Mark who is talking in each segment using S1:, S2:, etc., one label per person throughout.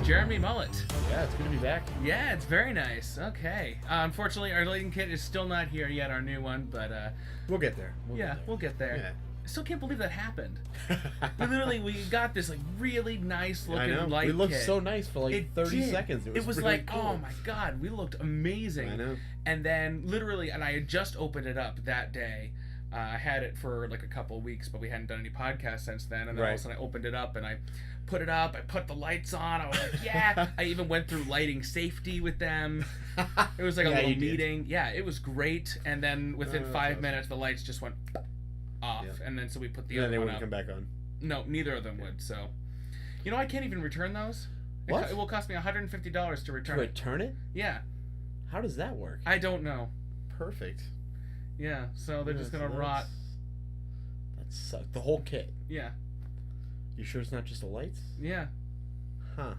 S1: Jeremy Mullet.
S2: Yeah, it's good to be back.
S1: Yeah, it's very nice. Okay. Unfortunately, our lighting kit is still not here yet, our new one, but
S2: We'll get there.
S1: we'll get there.
S2: Yeah.
S1: I still can't believe that happened. We got this like really nice
S2: I
S1: looking
S2: know.
S1: light
S2: We looked
S1: kit.
S2: so nice for like
S1: It
S2: 30
S1: did.
S2: seconds.
S1: It was
S2: really
S1: like,
S2: cool.
S1: oh my god, we looked amazing.
S2: I know.
S1: And then literally, and I had just opened it up that day. I had it for like a couple of weeks, but we hadn't done any podcasts since then. And then all of a sudden I opened it up and I put it up. I put the lights on. I was like, yeah. I even went through lighting safety with them. It was like a little meeting. Yeah, it was great. And then within 5 minutes, the lights just went off.
S2: Yeah.
S1: And then so we put the
S2: And
S1: other
S2: then they
S1: one
S2: wouldn't
S1: up.
S2: come back on.
S1: No, neither of them would. So, you know, I can't even return those.
S2: What?
S1: It will cost me $150 to return
S2: To
S1: it.
S2: return it?
S1: Yeah.
S2: How does that work?
S1: I don't know.
S2: Perfect.
S1: Yeah, so they're just gonna
S2: so
S1: rot.
S2: That sucks. The whole kit.
S1: Yeah.
S2: You sure it's not just the lights?
S1: Yeah.
S2: Huh.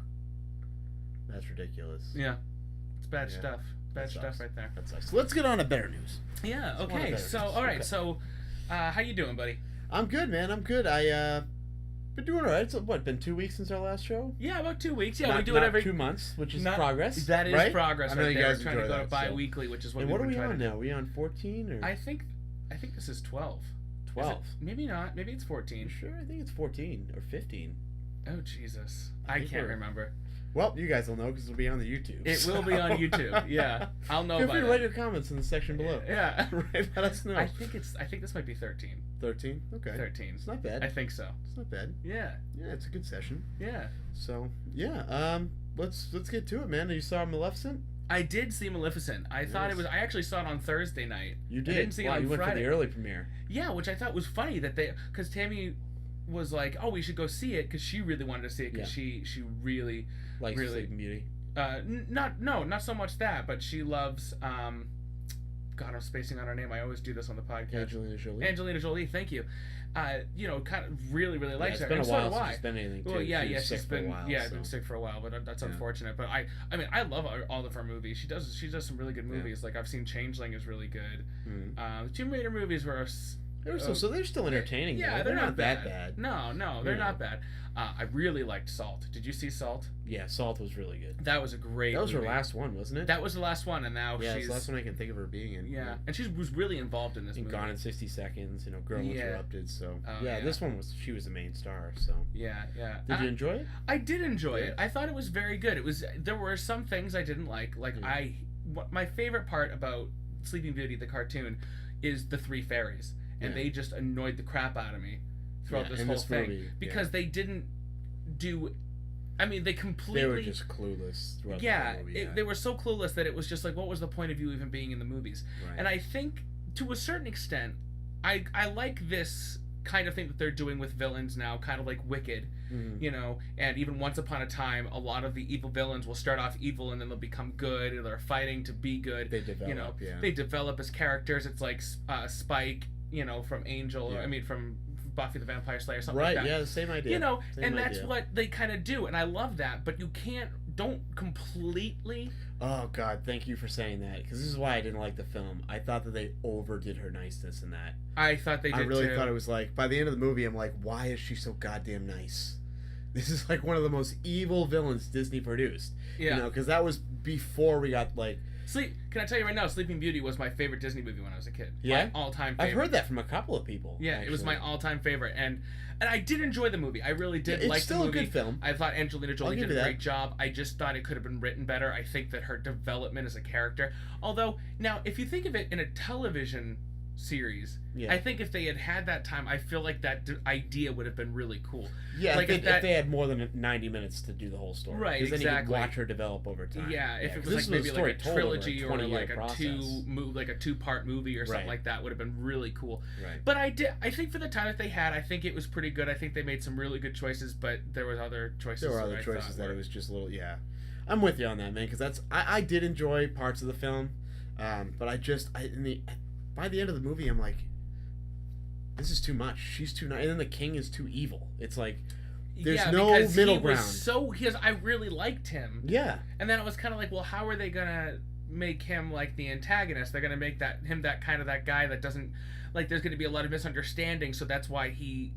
S2: That's ridiculous.
S1: Yeah. It's bad
S2: Yeah.
S1: stuff. Bad
S2: That
S1: stuff
S2: sucks.
S1: right there.
S2: That sucks. Let's get on to better news.
S1: Yeah,
S2: Let's go on to
S1: okay.
S2: better
S1: So,
S2: news.
S1: all right.
S2: Okay.
S1: So, how you doing, buddy?
S2: I'm good, man. I'm good. Been doing all right. It's been 2 weeks since our last show?
S1: Yeah, about 2 weeks. Yeah,
S2: not,
S1: we do
S2: not
S1: it every
S2: 2 months, which is
S1: not-
S2: progress.
S1: That is
S2: right?
S1: progress
S2: I know
S1: right
S2: you
S1: there.
S2: guys
S1: We're trying to
S2: enjoy
S1: go to
S2: that, so.
S1: bi-weekly, which is what
S2: And
S1: we've
S2: what are
S1: been
S2: we
S1: trying
S2: on
S1: to
S2: now? Are we on 14 or
S1: I think this is 12.
S2: 12?
S1: Maybe not. Maybe it's 14.
S2: You sure? I think it's 14 or 15.
S1: Oh Jesus.
S2: I
S1: I
S2: think
S1: can't
S2: we're-
S1: remember.
S2: Well, you guys will know because it'll be on the YouTube.
S1: It will be on YouTube. Yeah. I'll know
S2: Feel
S1: by
S2: free to
S1: then.
S2: write your comments in the section below.
S1: Yeah.
S2: Right, let us know.
S1: I think this might be 13.
S2: 13? Okay.
S1: 13.
S2: It's not bad.
S1: I think so.
S2: It's not bad.
S1: Yeah.
S2: Yeah, it's a good session.
S1: Yeah.
S2: So, yeah, let's get to it, man. You saw Maleficent?
S1: I did see Maleficent. I thought it was. I actually saw it on Thursday night.
S2: You did?
S1: I didn't see it on
S2: you went
S1: Friday.
S2: for the early premiere.
S1: Yeah, which I thought was funny that because Tammy was like, "Oh, we should go see it," because she really wanted to see it because she really
S2: Like
S1: really
S2: Sleeping Beauty.
S1: not so much that, but she loves God, I'm spacing on her name. I always do this on the podcast. Angelina Jolie, thank you. Kind of really likes her.
S2: It's been
S1: and
S2: a while
S1: so do
S2: since
S1: I.
S2: she's been anything too.
S1: Well, yeah,
S2: she's
S1: she's
S2: sick
S1: been
S2: for a while,
S1: been sick for a while, but that's
S2: Yeah.
S1: unfortunate. But I mean, I love all of her movies. She does some really good movies. Like I've seen Changeling is really good. The Tomb Raider movies were.
S2: So they're still entertaining.
S1: Yeah,
S2: though.
S1: they're not
S2: that bad.
S1: No, they're not bad. I really liked Salt. Did you see Salt?
S2: Yeah, Salt was really good.
S1: That was a great.
S2: That was
S1: movie.
S2: her last one, wasn't it?
S1: That was the last one, and now
S2: yeah,
S1: she's
S2: it's the last one I can think of her being in.
S1: Yeah, and she was really involved in this movie.
S2: Gone in 60 Seconds, Girl Interrupted. So
S1: yeah,
S2: this one she was the main star. So
S1: yeah.
S2: Did you enjoy it?
S1: I did enjoy it. I thought it was very good. There were some things I didn't like. My favorite part about Sleeping Beauty the cartoon is the three fairies, and they just annoyed the crap out of me throughout this whole thing because they didn't do. I mean, they completely.
S2: They were just clueless throughout the whole movie.
S1: They were so clueless that it was just like, what was the point of you even being in the movies?
S2: Right.
S1: And I think, to a certain extent, I like this kind of thing that they're doing with villains now, kind of like Wicked, and even Once Upon a Time, a lot of the evil villains will start off evil and then they'll become good, and they're fighting to be good.
S2: They develop,
S1: They develop as characters. It's like Spike, from Angel, from Buffy the Vampire Slayer, something like that.
S2: Right, yeah, same idea.
S1: And that's what they kind of do, and I love that, but you don't completely...
S2: Oh, God, thank you for saying that, because this is why I didn't like the film. I thought that they overdid her niceness in that.
S1: I thought they did,
S2: I really thought it was like, by the end of the movie, I'm like, why is she so goddamn nice? This is like one of the most evil villains Disney produced.
S1: Yeah.
S2: Because that was before we got, like...
S1: Can I tell you right now, Sleeping Beauty was my favorite Disney movie when I was a kid.
S2: Yeah?
S1: My all-time favorite.
S2: I've heard that from a couple of people.
S1: Yeah,
S2: actually.
S1: It was my all-time favorite, and I did enjoy the movie. I really did like the movie.
S2: It's still a good film.
S1: I thought Angelina Jolie did a great job. I just thought it could have been written better. I think that her development as a character, although, now, if you think of it in a television series, I think if they had that time, I feel like that idea would have been really cool.
S2: Yeah, like if they had more than 90 minutes to do the whole story.
S1: Right,
S2: exactly. Then you could watch her develop over time.
S1: Yeah, if it was like maybe like a trilogy or like a two-part movie or something like that, would have been really cool.
S2: Right.
S1: But I think for the time that they had, I think it was pretty good. I think they made some really good choices, but there was other choices.
S2: There were other choices that it was just a little. Yeah, I'm with you on that, man. Because I did enjoy parts of the film, but by the end of the movie, I'm like, this is too much. She's too nice, and then the king is too evil. It's like there's no middle ground.
S1: I really liked him.
S2: Yeah.
S1: And then it was kind of like, well, how are they gonna make him like the antagonist? They're gonna make him that kind of that guy that doesn't like. There's gonna be a lot of misunderstanding, so that's why he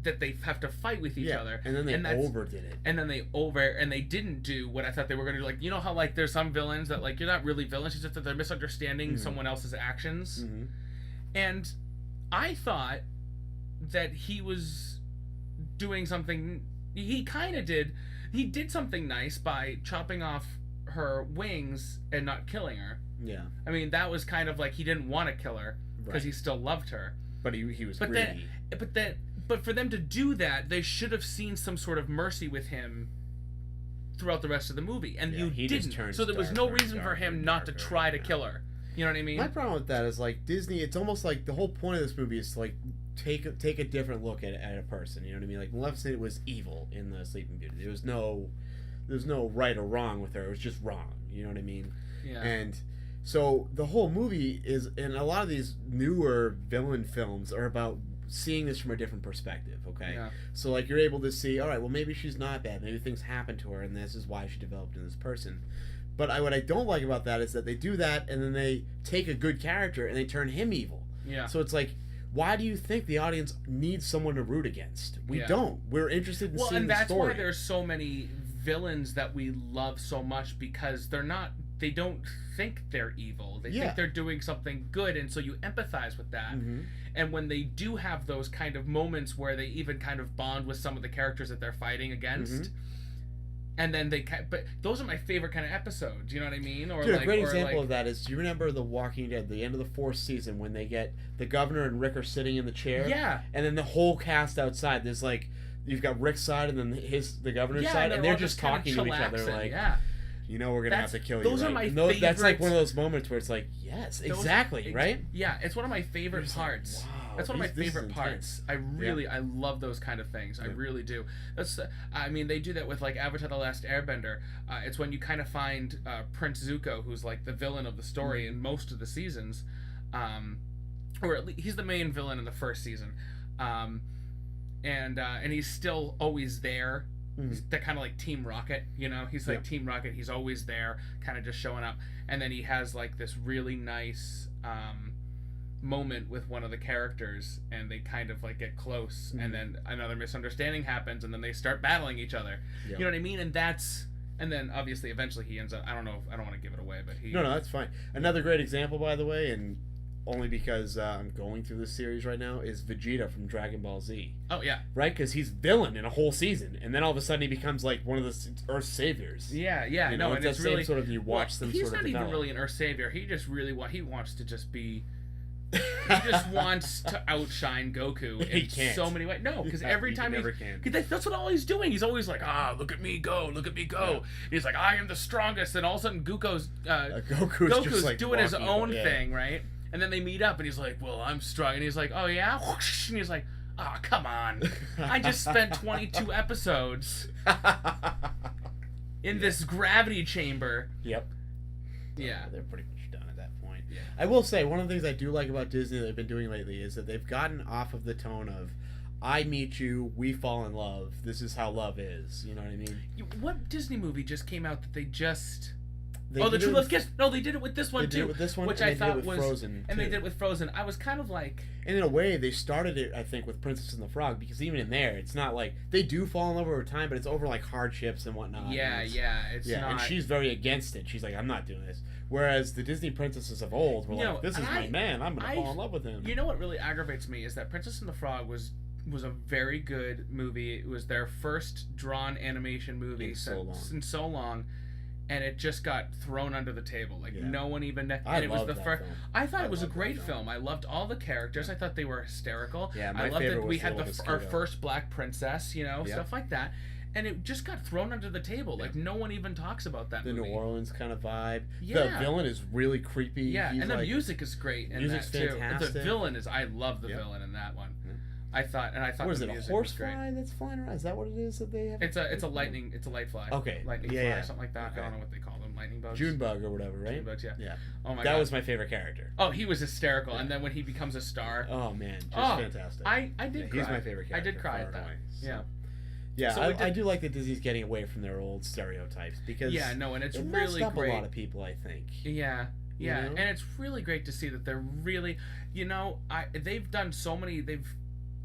S1: that they have to fight with each other.
S2: And then they overdid it.
S1: And then they didn't do what I thought they were going to do. Like, you know how, like, there's some villains that, like, you're not really villains, it's just that they're misunderstanding someone else's actions. And I thought that he was doing something, he did something nice by chopping off her wings and not killing her.
S2: Yeah.
S1: I mean, that was kind of like he didn't want to kill her because he still loved her.
S2: But he was greedy.
S1: But for them to do that, they should have seen some sort of mercy with him throughout the rest of the movie, and you didn't. So there was no reason for him not to try to kill her. You know what I mean?
S2: My problem with that is, like, Disney, it's almost like the whole point of this movie is to, like, take a different look at a person. You know what I mean? Like, Maleficent was evil in the Sleeping Beauty. There was no right or wrong with her. It was just wrong. You know what I mean?
S1: Yeah.
S2: And so the whole movie is, and a lot of these newer villain films are about seeing this from a different perspective, okay?
S1: Yeah.
S2: So, like, you're able to see, all right, well, maybe she's not bad. Maybe things happen to her, and this is why she developed into this person. But what I don't like about that is that they do that, and then they take a good character, and they turn him evil.
S1: Yeah.
S2: So it's like, why do you think the audience needs someone to root against? We don't. We're interested in seeing the story. Well, and that's why
S1: there's so many villains that we love so much, because they don't think they're evil. They think they're doing something good, and so you empathize with that. And when they do have those kind of moments where they even kind of bond with some of the characters that they're fighting against, and then but those are my favorite kind of episodes. You know what I mean? Or
S2: dude, a great example of that is, do you remember The Walking Dead, the end of the 4th season, when they get the governor and Rick are sitting in the chair?
S1: Yeah.
S2: And then the whole cast outside, there's like, you've got Rick's side and then the governor's side, and they're just talking to each other like, you know, we're gonna have to kill you.
S1: Those are my favorites.
S2: That's like one of those moments where it's like, yes, exactly, right?
S1: Yeah, it's one of my favorite parts.
S2: Like, wow,
S1: that's one of my favorite parts. I love those kind of things. I really do. That's I mean, they do that with, like, Avatar: The Last Airbender. It's when you kind of find Prince Zuko, who's like the villain of the story in most of the seasons, or at least he's the main villain in the first season, and he's still always there. They're kind of like Team Rocket, you know? He's like Team Rocket. He's always there, kind of just showing up. And then he has, like, this really nice moment with one of the characters, and they kind of, like, get close. And then another misunderstanding happens, and then they start battling each other. You know what I mean? And then, obviously, eventually he ends up... I don't want to give it away, but he...
S2: No, that's fine. Another great example, by the way, and only because I'm going through this series right now, is Vegeta from Dragon Ball Z.
S1: Oh, yeah.
S2: Right? Because he's villain in a whole season, and then all of a sudden he becomes, like, one of the Earth's saviors.
S1: Yeah.
S2: You know, and it's really... sort of, you watch them sort of develop.
S1: He's not even really an Earth savior. He just really wants to just be... He just wants to outshine Goku in so many ways. No, because every time that's what all he's doing. He's always like, look at me go, look at me go. Yeah. He's like, I am the strongest, and all of a sudden Goku's
S2: just, like,
S1: doing his own thing, right? And then they meet up, and he's like, well, I'm strong. And he's like, oh, yeah? And he's like, oh, come on. I just spent 22 episodes in this gravity chamber.
S2: Yep.
S1: Yeah.
S2: They're pretty much done at that point. Yeah. I will say, one of the things I do like about Disney that they've been doing lately is that they've gotten off of the tone of, I meet you, we fall in love, this is how love is. You know what I mean?
S1: What Disney movie just came out that they just... The True Love Kiss. No, they did it with this one too.
S2: They did it with this one,
S1: which
S2: and
S1: I thought
S2: did it with Frozen.
S1: And they did it with Frozen. I was kind of like.
S2: And in a way, they started it, I think, with Princess and the Frog, because even in there, it's not like they do fall in love over time, but it's over like hardships and whatnot.
S1: Yeah, it's not.
S2: And she's very against it. She's like, I'm not doing this. Whereas the Disney princesses of old were like, this is my man. I'm gonna fall in love with him.
S1: You know what really aggravates me is that Princess and the Frog was a very good movie. It was their first drawn animation movie in so long. And it just got thrown under the table. Like, no one even... And it was the first... I thought it was a great film. I loved all the characters. I thought they were hysterical.
S2: Yeah, my
S1: I loved
S2: favorite
S1: that we
S2: was
S1: had our first black princess, you know, stuff like that. And it just got thrown under the table. Like, no one even talks about that movie.
S2: The New Orleans kind of vibe.
S1: Yeah.
S2: The villain is really creepy.
S1: Yeah, and the music is great in that, too.
S2: Fantastic.
S1: The villain is... I love the villain in that one. I thought
S2: what is it, a horsefly that's flying around? Is that what it is that they have?
S1: It's a light fly.
S2: Okay.
S1: Lightning fly or something like that. Okay. I don't know what they call them. Lightning bugs.
S2: June bug or whatever, right?
S1: June bugs, yeah. Oh my god.
S2: That was my favorite character.
S1: Oh, he was hysterical. Yeah. And then when he becomes a star.
S2: Oh man, just fantastic.
S1: I did cry.
S2: He's my favorite character.
S1: I did cry at that.
S2: So. Yeah, so I do like that Disney's getting away from their old stereotypes, because
S1: and it's
S2: it
S1: really
S2: messed
S1: great.
S2: up a lot of people, I think.
S1: Yeah.
S2: You know?
S1: And it's really great to see that they're really, they've done so many,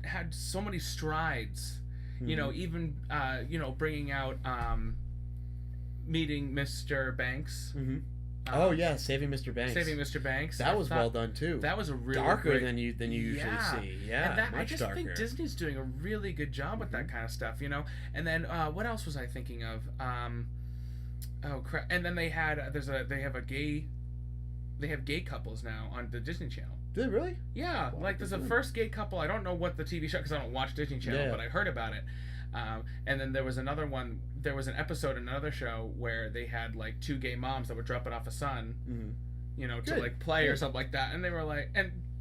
S1: had so many strides. You know, even bringing out Meeting Mr. Banks.
S2: Oh yeah, Saving Mr. Banks.
S1: Saving Mr. Banks.
S2: That was well done too.
S1: That was a really
S2: darker
S1: great,
S2: than you usually see. Yeah,
S1: and that,
S2: much
S1: I just
S2: darker.
S1: think Disney's doing a really good job with that kind of stuff, you know. And then what else was I thinking of? Oh crap! And then they have gay couples now on the Disney Channel.
S2: Did it really?
S1: Yeah,
S2: Wow,
S1: like there's a first gay couple. I don't know what the TV show because I don't watch Disney Channel, but I heard about it. And then there was another one. There was an episode in another show where they had like two gay moms that were dropping off a son, you know, to like play or something like that. And they were like,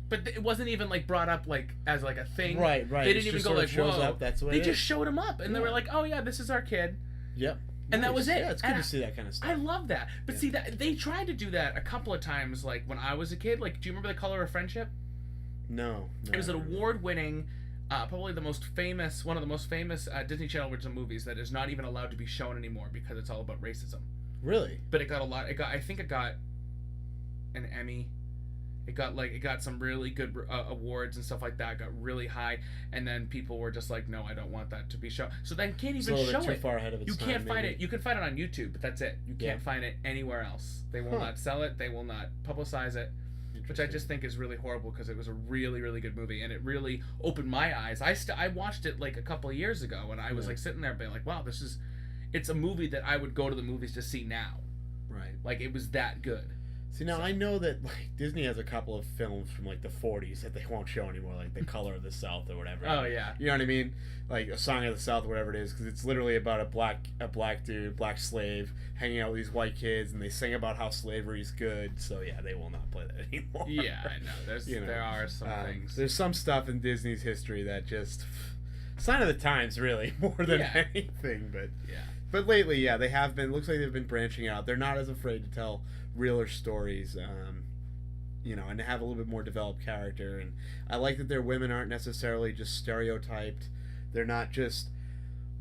S1: but it wasn't even like brought up like as like a thing.
S2: Right.
S1: They didn't even go like,
S2: shows
S1: whoa.
S2: up. That's the way
S1: they just showed him up, and they were like, oh yeah, this is our kid.
S2: Yep.
S1: And that was it.
S2: Yeah, it's good to see that kind of stuff.
S1: I love that. But see, that they tried to do that a couple of times, like when I was a kid. Like, do you remember The Color of Friendship?
S2: No.
S1: It was an award-winning, probably one of the most famous Disney Channel original movies that is not even allowed to be shown anymore because it's all about racism.
S2: Really?
S1: But it got a lot. I think it got an Emmy. It got some really good awards and stuff like that. It got really high, and then people were just like, "No, I don't want that to be shown." So then can't even show it.
S2: Too far ahead of its
S1: you
S2: time,
S1: can't find
S2: maybe.
S1: it. You can find it on YouTube, but that's it. You can't find it anywhere else. They will not sell it. They will not publicize it, which I just think is really horrible because it was a really, really good movie, and it really opened my eyes. I watched it like a couple of years ago, and I was like sitting there being like, "Wow, it's a movie that I would go to the movies to see now."
S2: Right.
S1: Like it was that good.
S2: See, now I know that like Disney has a couple of films from like the 40s that they won't show anymore, like The Color of the South or whatever.
S1: Oh yeah.
S2: You know what I mean? Like A Song of the South, whatever it is, because it's literally about a black dude, black slave, hanging out with these white kids, and they sing about how slavery's good. So yeah, they will not play that anymore.
S1: Yeah, I know. There are some things.
S2: There's some stuff in Disney's history that just sign of the times, really, more than anything. But But lately, they have been. Looks like they've been branching out. They're not as afraid to tell realer stories, and to have a little bit more developed character. And I like that their women aren't necessarily just stereotyped. They're not just,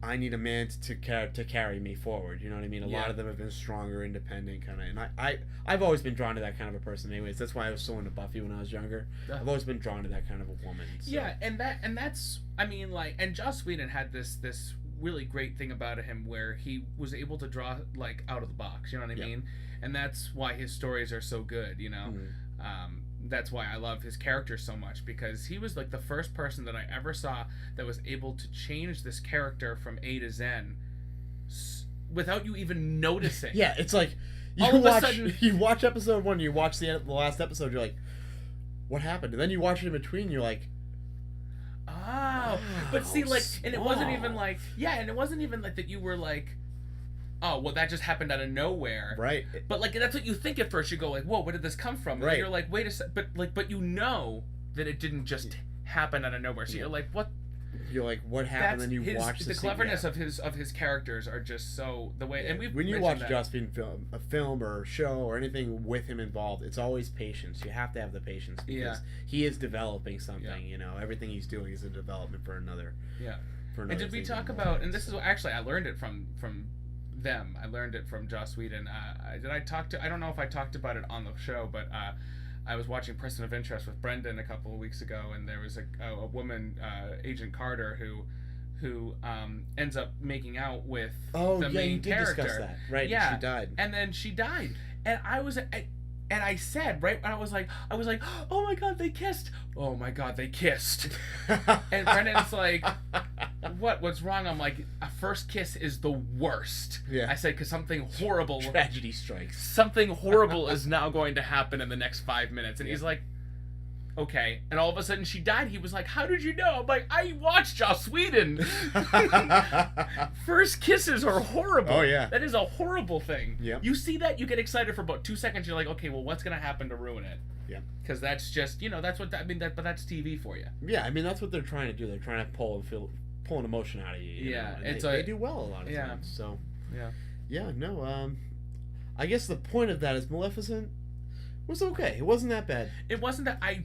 S2: I need a man to carry me forward. You know what I mean? A lot of them have been stronger, independent kind of. And I've always been drawn to that kind of a person. Anyways, that's why I was so into Buffy when I was younger. I've always been drawn to that kind of a woman. So.
S1: Yeah, and that's I mean like, and Joss Whedon had this really great thing about him where he was able to draw like out of the box. You know what I mean? And that's why his stories are so good. You know. That's why I love his character so much, because he was like the first person that I ever saw that was able to change this character from A to Zen without you even noticing.
S2: Yeah, it's like you watch episode 1, you watch the last episode, you're like, what happened? And then you watch it in between, you're like,
S1: oh, but see, like, and it wasn't even like, and it wasn't even like that you were like, oh, well, that just happened out of nowhere.
S2: Right.
S1: But, like, that's what you think at first. You go, like, whoa, where did this come from? And
S2: right.
S1: You're like, wait a sec. But you know that it didn't just happen out of nowhere. So you're like, what?
S2: You're like, what happened? And you watch
S1: the cleverness of his characters are just so the way. And when you
S2: watch Joss Whedon a film or show or anything with him involved, it's always patience. You have to have the patience because he is developing something. Yeah. You know, everything he's doing is a development for another.
S1: Yeah. And did we talk about? And this is actually I learned it from them. I learned it from Joss Whedon. I don't know if I talked about it on the show, but I was watching Person of Interest with Brendan a couple of weeks ago, and there was a woman, Agent Carter, who ends up making out with the main character.
S2: Discuss that. Right?
S1: Yeah,
S2: she died.
S1: And then she died, and I said, right, I was like, oh my god, they kissed. Oh my god, they kissed. And Brendan's like, what's wrong? I'm like, a first kiss is the worst.
S2: Yeah.
S1: I said, because something horrible.
S2: Tragedy strikes.
S1: Something horrible is now going to happen in the next 5 minutes. And he's like, okay. And all of a sudden she died. He was like, how did you know? I'm like, I watched Joss Whedon. First kisses are horrible.
S2: Oh, yeah.
S1: That is a horrible thing.
S2: Yeah.
S1: You see that, you get excited for about 2 seconds. You're like, okay, well, what's going to happen to ruin it?
S2: Yeah.
S1: Because that's just, that's what, but that's TV for you.
S2: Yeah, I mean, that's what they're trying to do. They're trying to pull an emotion out of you. You know? And they do well a lot of times. So.
S1: Yeah.
S2: Yeah, no, I guess the point of that is Maleficent was okay. It wasn't that bad.
S1: It wasn't that I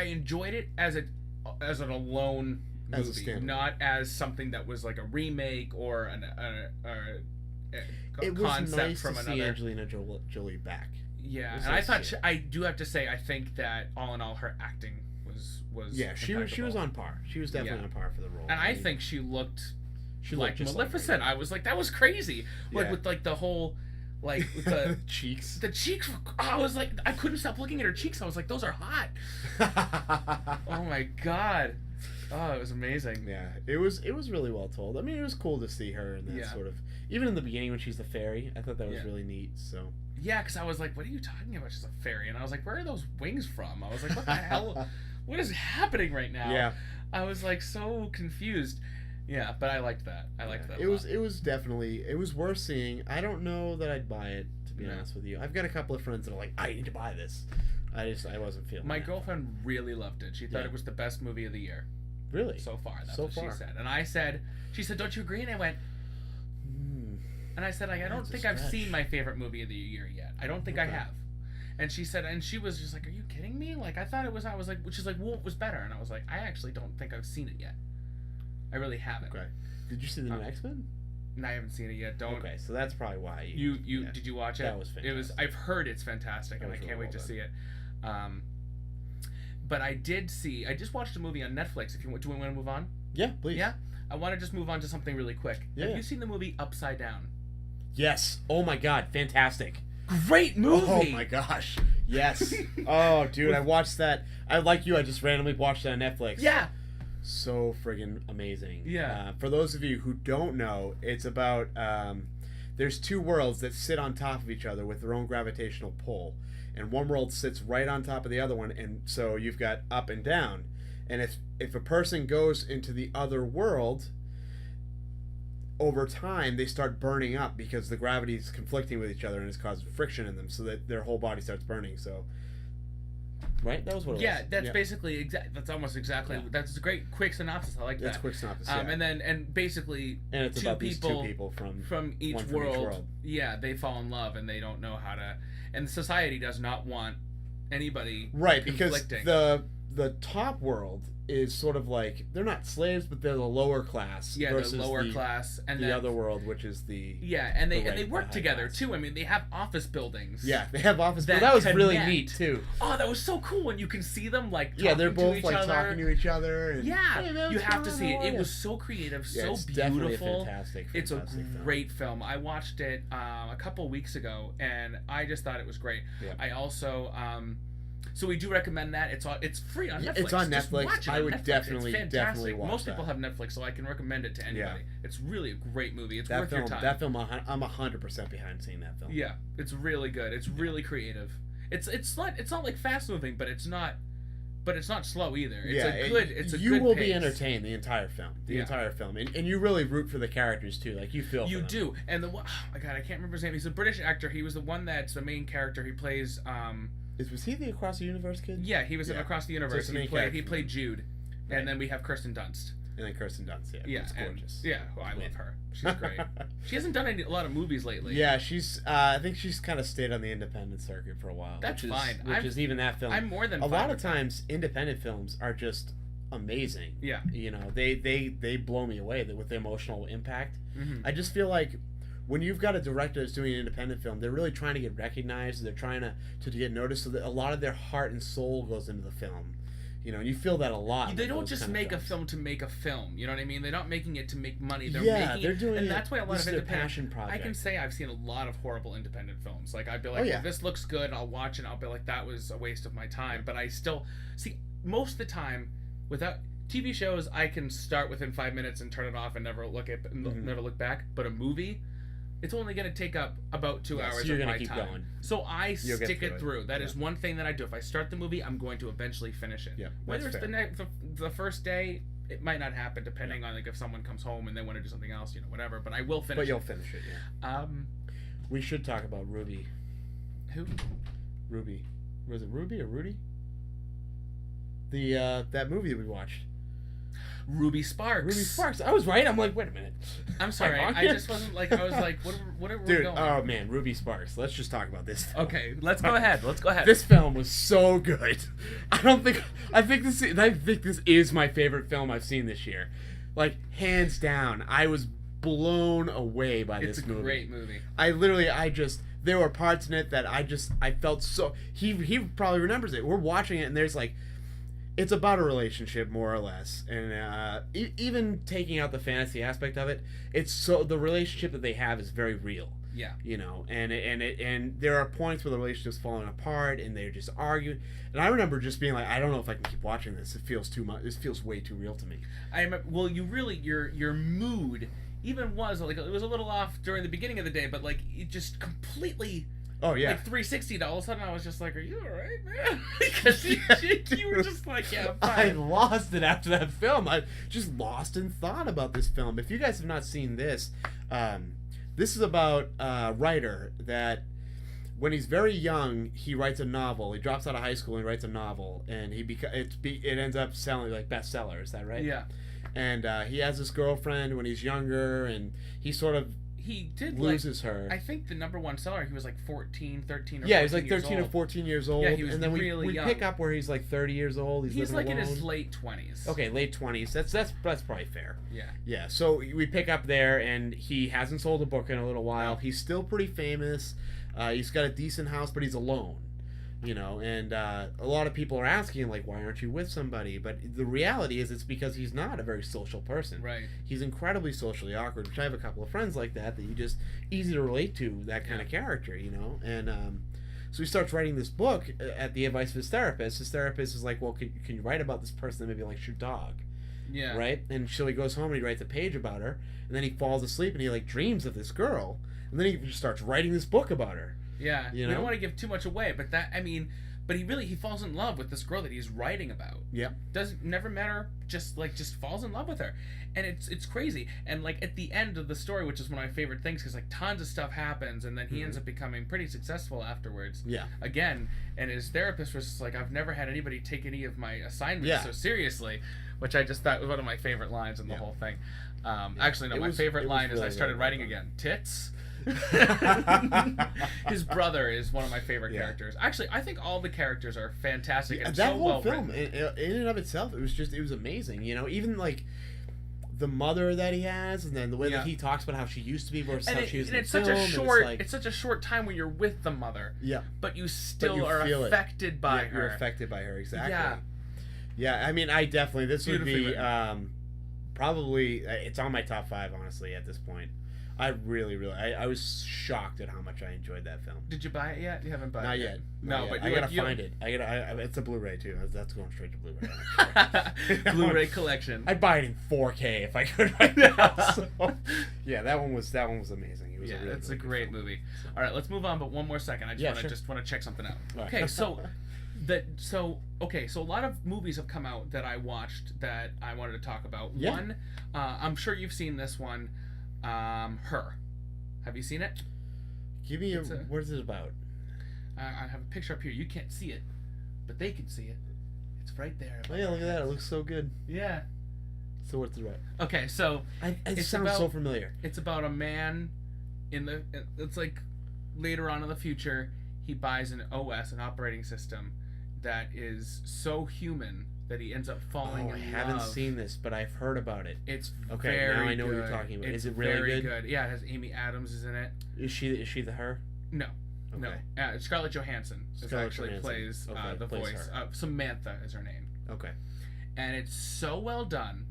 S1: enjoyed it as an alone movie,
S2: as a standalone.
S1: Not as something that was like a remake or a
S2: it
S1: concept
S2: was nice
S1: from
S2: to
S1: another.
S2: See Angelina Jolie back.
S1: Yeah, and I thought I do have to say I think that all in all her acting was
S2: Yeah, she was
S1: impeccable.
S2: on par. She was definitely on par for the role.
S1: And I think she looked like
S2: just
S1: Maleficent. I was like, that was crazy. Like
S2: Yeah.
S1: with like the whole like the
S2: cheeks.
S1: the cheeks. I was like, I couldn't stop looking at her cheeks. I was like, those are hot. Oh my god. Oh, it was amazing.
S2: Yeah, it was really well told. I mean, it was cool to see her in that sort of, even in the beginning when she's the fairy. I thought that was really neat. So
S1: yeah, because I was like, what are you talking about? She's a fairy, and I was like, where are those wings from? I was like, what the hell? What is happening right now?
S2: Yeah,
S1: I was like so confused. Yeah, but I liked that. I liked that.
S2: It was definitely, it was worth seeing. I don't know that I'd buy it, to be honest with you. I've got a couple of friends that are like, I need to buy this. I wasn't feeling.
S1: My girlfriend really loved it. She thought it was the best movie of the year.
S2: Really?
S1: So far. That's what she said. And I said, she said, don't you agree? And I went, and I said, like, I don't think I've seen my favorite movie of the year yet. I don't think I have. And she said, and she was just like, are you kidding me? Like, I was like, she's like, well, it was better. And I was like, I actually don't think I've seen it yet. I really haven't.
S2: Okay. Did you see the new X-Men?
S1: No, I haven't seen it yet. Don't.
S2: Okay, so that's probably why
S1: Did you watch it?
S2: That was fantastic.
S1: I've heard it's fantastic, and I can't wait to see it. But I just watched a movie on Netflix. Do we want to move on?
S2: Yeah, please.
S1: Yeah? I want to just move on to something really quick.
S2: Yeah.
S1: Have you seen the movie Upside Down?
S2: Yes. Oh my god, fantastic.
S1: Great movie!
S2: Oh my gosh. Yes. Oh, dude, I watched that. I just randomly watched it on Netflix.
S1: Yeah.
S2: So friggin' amazing.
S1: Yeah.
S2: For those of you who don't know, it's about there's two worlds that sit on top of each other with their own gravitational pull, and one world sits right on top of the other one, and so you've got up and down. And if a person goes into the other world, over time they start burning up because the gravity is conflicting with each other and it's causing friction in them, so that their whole body starts burning. So, right, that was what it was.
S1: Yeah, that's basically that's almost exactly. Yeah. That's a great quick synopsis. I like that.
S2: That's a quick synopsis.
S1: And basically,
S2: and it's about these two people
S1: from each world. Yeah, they fall in love and they don't know how to. And society does not want anybody
S2: because the top world is sort of like, they're not slaves, but they're the lower class.
S1: Yeah,
S2: versus
S1: the lower class, and
S2: the other world, which is the
S1: and they work together too. I mean, they have office buildings.
S2: Yeah, they have office buildings. That was really neat too.
S1: Oh, that was so cool when you can see them like
S2: they're both
S1: to each
S2: like
S1: other.
S2: Talking to each other. And,
S1: you have to see it. It was so creative, so
S2: it's
S1: beautiful.
S2: Definitely a fantastic
S1: it's a great film. I watched it a couple weeks ago, and I just thought it was great.
S2: Yeah.
S1: I also. So we do recommend that. It's free on Netflix.
S2: It's on
S1: Netflix.
S2: Netflix. I would definitely watch
S1: Most people have Netflix, so I can recommend it to anybody. Yeah. It's really a great movie. It's worth your time.
S2: That film, I'm 100% behind seeing that film.
S1: Yeah, it's really good. It's really creative. It's not like fast moving, but it's not slow either. It's a good
S2: You will
S1: pace.
S2: be entertained the entire film. Entire film. And you really root for the characters too. Like, you feel for them.
S1: Do. And oh my god, I can't remember his name. He's a British actor. He was the one that's the main character. He plays
S2: was he the Across the Universe kid?
S1: Yeah, he was in Across the Universe. He played Jude. Right. And then we have Kirsten Dunst.
S2: And then Kirsten Dunst, yeah. It's gorgeous.
S1: I love her. She's great. She hasn't done a lot of movies lately.
S2: Yeah, she's I think she's kind of stayed on the independent circuit for a while.
S1: That's fine.
S2: Which is even that film.
S1: I'm more than fine.
S2: A lot of times independent films are just amazing.
S1: Yeah.
S2: You know, they blow me away with the emotional impact.
S1: Mm-hmm.
S2: I just feel like when you've got a director that's doing an independent film, they're really trying to get recognized. They're trying to get noticed, so that a lot of their heart and soul goes into the film. You know, and you feel that a lot.
S1: They don't just make a film to make a film. You know what I mean? They're not making it to make money. They're
S2: doing
S1: and that's why a lot of independent
S2: passion project.
S1: I can say I've seen a lot of horrible independent films. Like, I'd be like, well, this looks good. I'll watch it. And I'll be like, that was a waste of my time. But I still see most of the time without TV shows, I can start within 5 minutes and turn it off and never look back. But a movie, it's only going to take up about 2 hours of my time. Going. So I stick it through. That is one thing that I do. If I start the movie, I'm going to eventually finish it.
S2: Yeah,
S1: whether it's the first day, it might not happen, depending on like if someone comes home and they want to do something else, whatever. But I will finish.
S2: But you'll finish it, yeah. We should talk about Ruby.
S1: Who?
S2: Ruby. Was it Ruby or Rudy? That movie that we watched.
S1: Ruby Sparks.
S2: Ruby Sparks. I was right. I'm like, wait a minute.
S1: I'm sorry. I just wasn't like. I was like, what are we going?
S2: Oh man, Ruby Sparks. Let's just talk about this film.
S1: Okay, let's go ahead.
S2: This film was so good. I think this is my favorite film I've seen this year. Like, hands down. I was blown away by this movie.
S1: It's a great movie.
S2: There were parts in it that I felt so. He probably remembers it. We're watching it and there's like, it's about a relationship more or less, and even taking out the fantasy aspect of it, it's so the relationship that they have is very real.
S1: Yeah.
S2: You know, and there are points where the relationship's falling apart and they're just arguing. And I remember just being like, I don't know if I can keep watching this. It feels too much. This feels way too real to me.
S1: I remember, well, you really your mood even was like, it was a little off during the beginning of the day, but like it just completely.
S2: Oh yeah.
S1: Like 360'd, all of a sudden I was just like, "Are you all right, man?" Because you were just like, "Yeah, I'm fine."
S2: I lost it after that film. I just lost in thought about this film. If you guys have not seen this, this is about a writer that, when he's very young, he writes a novel. He drops out of high school and writes a novel, and it ends up selling like bestseller. Is that right?
S1: Yeah.
S2: And he has this girlfriend when he's younger, and he sort of loses her.
S1: I think the number one seller, he was like 13 or 14
S2: yeah, he's like 13 or 14 years old.
S1: Yeah, he was
S2: and then
S1: really
S2: we
S1: young.
S2: pick up where he's like 30 years old.
S1: He's like
S2: alone.
S1: in his late 20s.
S2: Okay, late 20s. That's probably fair.
S1: Yeah.
S2: Yeah, so we pick up there, and he hasn't sold a book in a little while. He's still pretty famous. He's got a decent house, but he's alone. You know, and a lot of people are asking, like, why aren't you with somebody? But the reality is it's because he's not a very social person.
S1: Right.
S2: He's incredibly socially awkward, which I have a couple of friends like that you just easy to relate to, that kind of character, you know? And so he starts writing this book at the advice of his therapist. His therapist is like, well, can you write about this person that maybe likes your dog?
S1: Yeah.
S2: Right? And so he goes home and he writes a page about her, and then he falls asleep and he, like, dreams of this girl, and then he just starts writing this book about her.
S1: Yeah,
S2: you know?
S1: We don't want to give too much away, but he falls in love with this girl that he's writing about.
S2: Yep.
S1: Doesn't never matter, just falls in love with her, and it's crazy. And like at the end of the story, which is one of my favorite things, because like tons of stuff happens, and then he ends up becoming pretty successful afterwards.
S2: Yeah.
S1: Again, and his therapist was just like, I've never had anybody take any of my assignments so seriously, which I just thought was one of my favorite lines in the whole thing. Actually, no, my favorite line is I started writing again. Tits. His brother is one of my favorite characters. Actually, I think all the characters are fantastic and
S2: that
S1: so
S2: whole
S1: well
S2: film
S1: written.
S2: in and of itself, it was amazing, you know. Even like the mother that he has, and then the way that he talks about how she used to be versus how she is in the film.
S1: It's such a short time when you're with the mother, but you still are
S2: affected
S1: by her.
S2: You're affected by her, exactly. Yeah, I mean, I definitely, this would be probably, it's on my top 5, honestly, at this point. I was shocked at how much I enjoyed that film.
S1: Did you buy it yet? You haven't bought
S2: Not
S1: it
S2: yet.
S1: No,
S2: but I gotta find it. It's a Blu-ray too. That's going straight to Blu-ray.
S1: Blu-ray collection.
S2: I'd buy it in 4K if I could right now. So, yeah, that one was amazing. It was
S1: it's a great movie. So. All right, let's move on. But one more second, I just want to check something out.
S2: Right.
S1: Okay, so a lot of movies have come out that I watched that I wanted to talk about.
S2: Yeah.
S1: One, I'm sure you've seen this one. Her. Have you seen it?
S2: Give me what is it about?
S1: I have a picture up here. You can't see it, but they can see it. It's right there.
S2: Oh yeah, look at that. It looks so good.
S1: Yeah.
S2: So what's it about?
S1: Okay, so
S2: it sounds so familiar.
S1: It's about a man it's like later on in the future, he buys an OS, an operating system that is so human that he ends up falling in love.
S2: I haven't seen this, but I've heard about it.
S1: It's
S2: okay.
S1: Very
S2: now I know
S1: good.
S2: what you're talking about.
S1: It's
S2: is it really
S1: good? Yeah, it has Amy Adams is in it.
S2: Is she the her?
S1: No.
S2: Okay.
S1: No. Scarlett Johansson plays the voice. Samantha is her name.
S2: Okay.
S1: And it's so well done.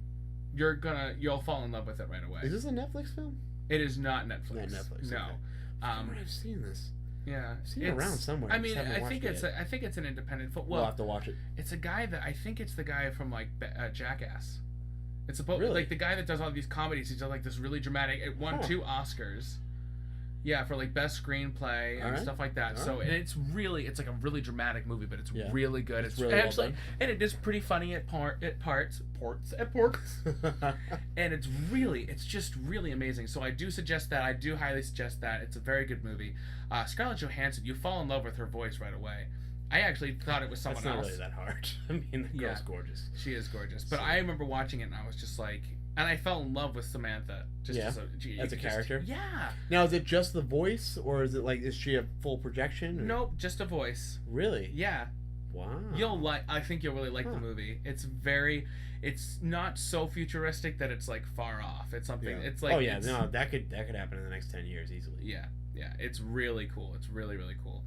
S1: You'll fall in love with it right away.
S2: Is this a Netflix film?
S1: It is not Netflix.
S2: Not Netflix.
S1: No.
S2: Okay. I've seen this.
S1: Yeah,
S2: I've seen it around somewhere.
S1: I mean, I think it's an independent film. Well,
S2: we'll have to watch it.
S1: It's a guy that I think it's the guy from like Jackass. It's about
S2: really?
S1: like the guy that does all these comedies. He's done like this really dramatic. It won 2 Oscars. Yeah, for like best screenplay and stuff like that. And it's like a really dramatic movie, but it's really good. It's really actually well done. And it is pretty funny at parts. And it's just really amazing. So I do suggest that. I do highly suggest that. It's a very good movie. Scarlett Johansson, you fall in love with her voice right away. I actually thought it was someone else.
S2: It's not really that hard. I mean, the girl's gorgeous.
S1: She is gorgeous. But I remember watching it and I was just like, and I fell in love with Samantha.
S2: As a character?
S1: Yeah.
S2: Now, is it just the voice, or is it like, is she a full projection? Or?
S1: Nope, just a voice.
S2: Really?
S1: Yeah.
S2: Wow.
S1: I think you'll really like the movie. It's not so futuristic that it's like far off. It's something, it's like...
S2: Oh yeah, no, that could happen in the next 10 years easily.
S1: Yeah, it's really cool. It's really, really cool.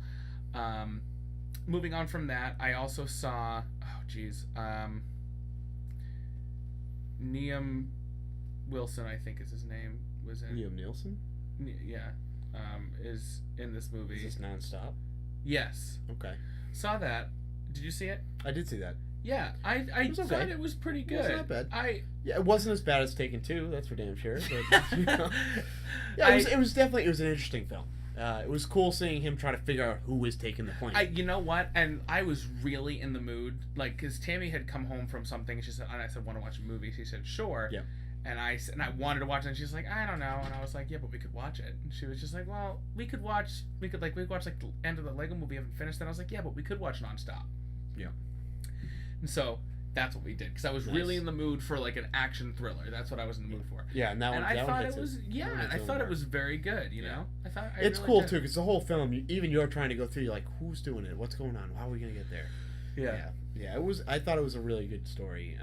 S1: moving on from that, I also saw. Oh, geez. Liam Wilson, I think is his name, was in.
S2: Liam Nielsen?
S1: Yeah. Is in this movie.
S2: Is this nonstop?
S1: Yes.
S2: Okay.
S1: Saw that. Did you see it?
S2: I did see that.
S1: Yeah, I thought it was pretty good.
S2: It wasn't that
S1: bad.
S2: Yeah, it wasn't as bad as Taken 2, that's for damn sure. But, you know. Yeah, it was definitely an interesting film. It was cool seeing him try to figure out who was taking the plane.
S1: You know what? And I was really in the mood, like, because Tammy had come home from something, and she said, and I said, want to watch a movie? She said, sure.
S2: Yeah.
S1: And I wanted to watch it, and she's like, I don't know. And I was like, yeah, but we could watch it. And she was just like, well, we could watch like the end of the Lego movie. Haven't finished that. I was like, yeah, but we could watch nonstop.
S2: Yeah.
S1: And so that's what we did, because I was really in the mood for like an action thriller. That's what I was in the mood for.
S2: Yeah, and
S1: I thought it was it was very good. You know,
S2: it's really cool too, because the whole film, even you're trying to go through, you're like, who's doing it? What's going on? How are we gonna get there? Yeah. It was. I thought it was a really good story.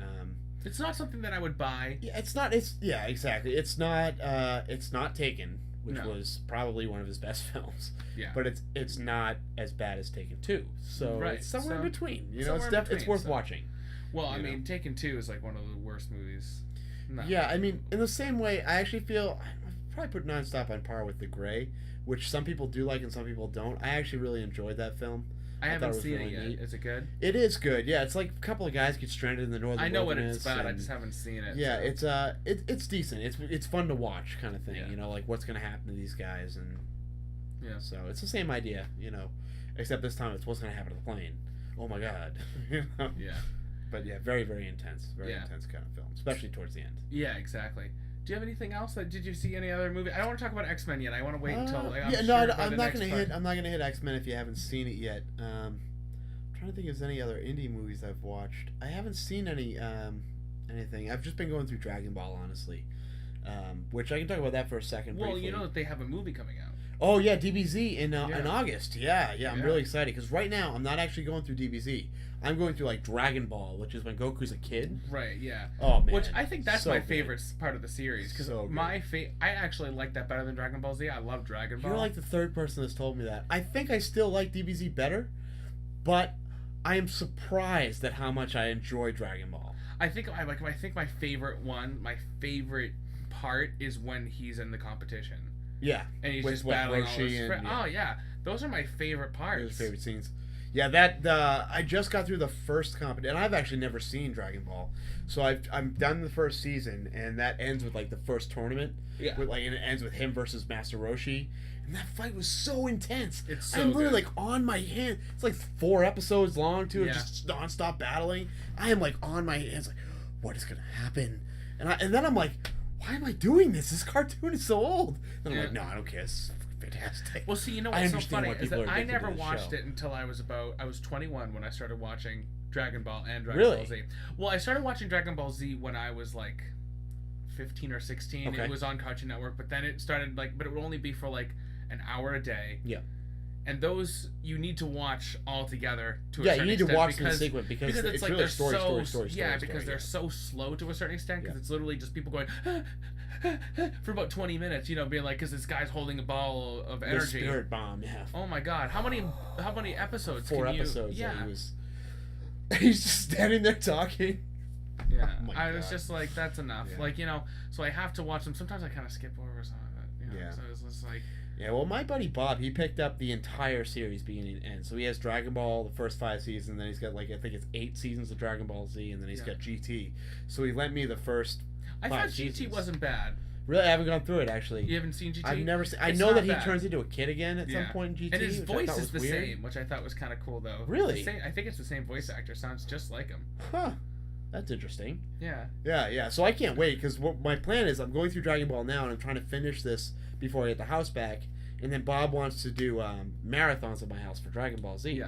S1: It's not something that I would buy.
S2: Yeah, it's not. Exactly. It's not. It's not Taken, which was probably one of his best films.
S1: Yeah.
S2: But it's not as bad as Taken 2. So it's somewhere in between. You know, it's worth watching.
S1: Well, I mean, Taken 2 is like one of the worst movies. No.
S2: Yeah, I mean, in the same way, I actually feel I'd probably put Nonstop on par with The Grey, which some people do like and some people don't. I actually really enjoyed that film.
S1: I haven't seen it yet. Neat. Is it good?
S2: It is good. Yeah, it's like a couple of guys get stranded in the northern.
S1: I know what it's about. I just haven't seen it.
S2: Yeah, so. It's decent. It's fun to watch, kind of thing. Yeah. You know, like what's gonna happen to these guys, and so it's the same idea. You know, except this time it's what's gonna happen to the plane. Oh my god. You know?
S1: Yeah.
S2: But yeah, very very intense. Very intense kind of film, especially towards the end.
S1: Yeah, exactly. Do you have anything else? Did you see any other movie? I don't want to talk about X-Men yet. I want to wait until.
S2: I'm not gonna hit X-Men if you haven't seen it yet. I'm trying to think if there's any other indie movies I've watched. I haven't seen anything. I've just been going through Dragon Ball, honestly, which I can talk about that for a second.
S1: Well,
S2: briefly.
S1: you know that they have a movie coming out.
S2: Oh yeah, DBZ in August. Yeah. I'm really excited because right now I'm not actually going through DBZ. I'm going through like Dragon Ball, which is when Goku's a kid.
S1: Right. Yeah.
S2: Oh man.
S1: Which I think that's my favorite part of the series, because I actually like that better than Dragon Ball Z. I love Dragon Ball.
S2: You're like the third person that's told me that. I think I still like DBZ better, but I am surprised at how much I enjoy Dragon Ball.
S1: I think my favorite part is when he's in the competition.
S2: Yeah.
S1: And he's just battling all those friends. Oh yeah, those are my favorite parts.
S2: Those favorite scenes. Yeah, I just got through the first competition, and I've actually never seen Dragon Ball, so I'm done the first season, and that ends with like the first tournament. Yeah. And it ends with him versus Master Roshi, and that fight was so intense. I'm literally like on my hand. It's like 4 episodes long too, just nonstop battling. I am like on my hands, like, what is gonna happen? And then I'm like, why am I doing this? This cartoon is so old. And I'm like, no, I don't care. It's fantastic.
S1: Well, see, you know what's so funny is that I never watched it until I was 21 when I started watching Dragon Ball and Dragon Ball Z. Well, I started watching Dragon Ball Z when I was like 15 or 16. Okay. It was on Cartoon Network, but then it started but it would only be for like an hour a day.
S2: Yeah.
S1: And those you need to watch all together to a certain extent.
S2: Yeah, you need to watch them in sequence because it's like really story.
S1: Yeah, because they're so slow to a certain extent, because it's literally just people going for about 20 minutes, being like, because this guy's holding a ball of energy.
S2: The spirit bomb, yeah.
S1: Oh my god, how many episodes?
S2: 4 episodes. Yeah, he's just standing there talking.
S1: Yeah, I was just like, that's enough. Yeah. So I have to watch them. Sometimes I kind of skip over some of it. So it's just like.
S2: Yeah, well, my buddy Bob, he picked up the entire series beginning to end. So he has Dragon Ball, the first 5 seasons, and then he's got, I think it's 8 seasons of Dragon Ball Z, and then he's got GT. So he lent me the first 5
S1: thought
S2: seasons.
S1: GT wasn't bad.
S2: Really? I haven't gone through it, actually.
S1: You haven't seen GT?
S2: I've never seen. I know that he turns into a kid again at some point in GT.
S1: And his voice is the same, which I thought was kind of cool, though.
S2: Really?
S1: I think it's the same voice actor. Sounds just like him.
S2: Huh. That's interesting.
S1: Yeah.
S2: Yeah. So I can't wait, because what my plan is, I'm going through Dragon Ball now, and I'm trying to finish this before I get the house back. And then Bob wants to do marathons at my house for Dragon Ball Z,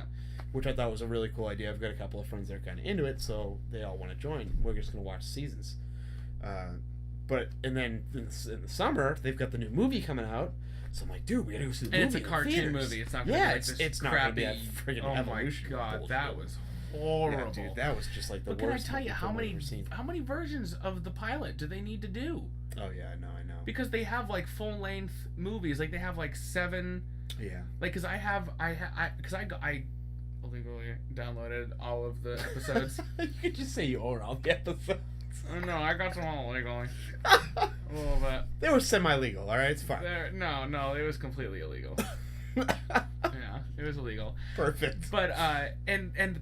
S2: which I thought was a really cool idea. I've got a couple of friends that are kind of into it, so they all want to join. We're just going to watch seasons. And then in the summer, they've got the new movie coming out. So I'm like, dude, we got to go see the movie.
S1: And it's a cartoon movie. It's not going to be like this
S2: it's not
S1: crappy.
S2: Gonna be a friggin' evolution.
S1: Oh my god, that was horrible.
S2: Yeah, dude, that was just like the worst.
S1: But can I tell you how many versions of the pilot do they need to do?
S2: Oh yeah, I know.
S1: Because they have like full length movies, like they have like 7.
S2: Yeah.
S1: Like, cause I illegally downloaded all of the episodes.
S2: You could just say you own all the episodes.
S1: No, I got them all illegally. A little bit.
S2: They were semi-legal, all right? It's fine.
S1: No, it was completely illegal. Yeah, it was illegal.
S2: Perfect.
S1: But